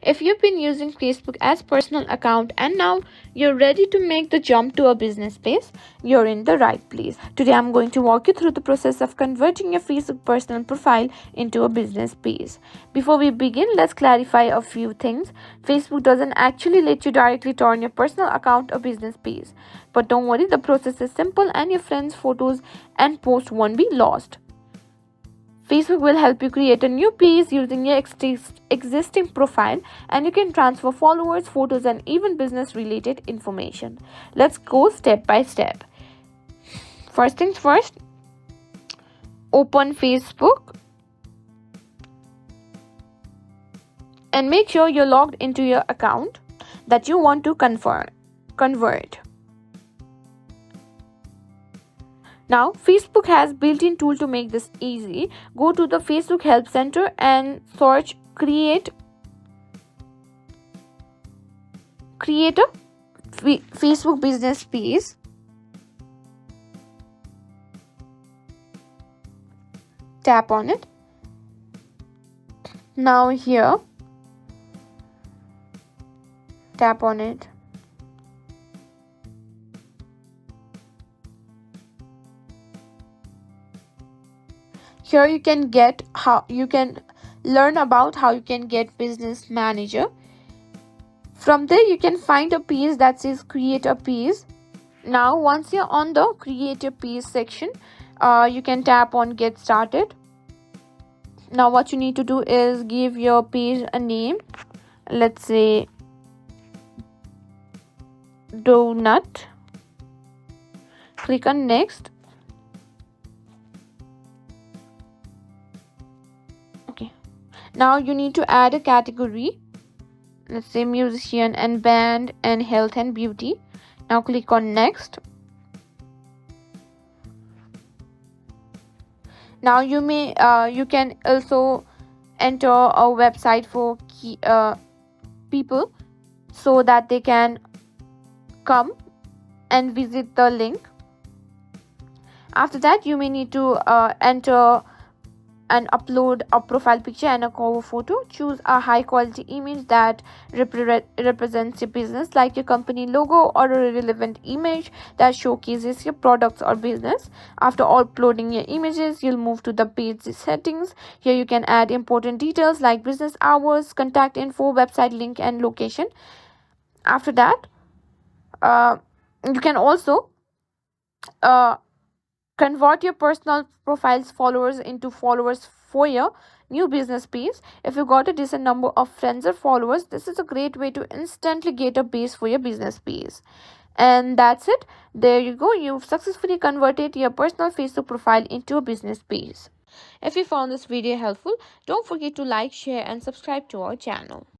If you've been using Facebook as personal account and now you're ready to make the jump to a business page, you're in the right place. Today I'm going to walk you through the process of converting your Facebook personal profile into a business page. Before we begin, let's clarify a few things. Facebook doesn't actually let you directly turn your personal account a business page. But don't worry, the process is simple and your friends' photos and posts won't be lost. Facebook will help you create a new page using your existing profile, and you can transfer followers, photos, and even business related information. Let's go step by step. First things first, open Facebook and make sure you're logged into your account that you want to convert. Now, Facebook has built-in tool to make this easy. Go to the Facebook Help Center and search create a Facebook business page. Tap on it. Now here, tap on it. Here you can learn about how you can get business manager. From there you can find a page that says create a page. Now once you're on the create a page section, you can tap on get started. Now what you need to do is give your page a name. Let's say donut. Click on next. Now you need to add a category. Let's say musician and band and health and beauty. Now click on next. Now you can also enter a website for people so that they can come and visit the link. After that, you may need to enter and upload a profile picture and a cover photo. Choose a high quality image that represents your business, like your company logo or a relevant image that showcases your products or business. After uploading your images, you'll move to the page settings. Here you can add important details like business hours, contact info, website link, and location. After that, you can also convert your personal profile's followers into followers for your new business page. If you got a decent number of friends or followers, this is a great way to instantly get a base for your business page. And that's it. There you go. You've successfully converted your personal Facebook profile into a business page. If you found this video helpful, don't forget to like, share, and subscribe to our channel.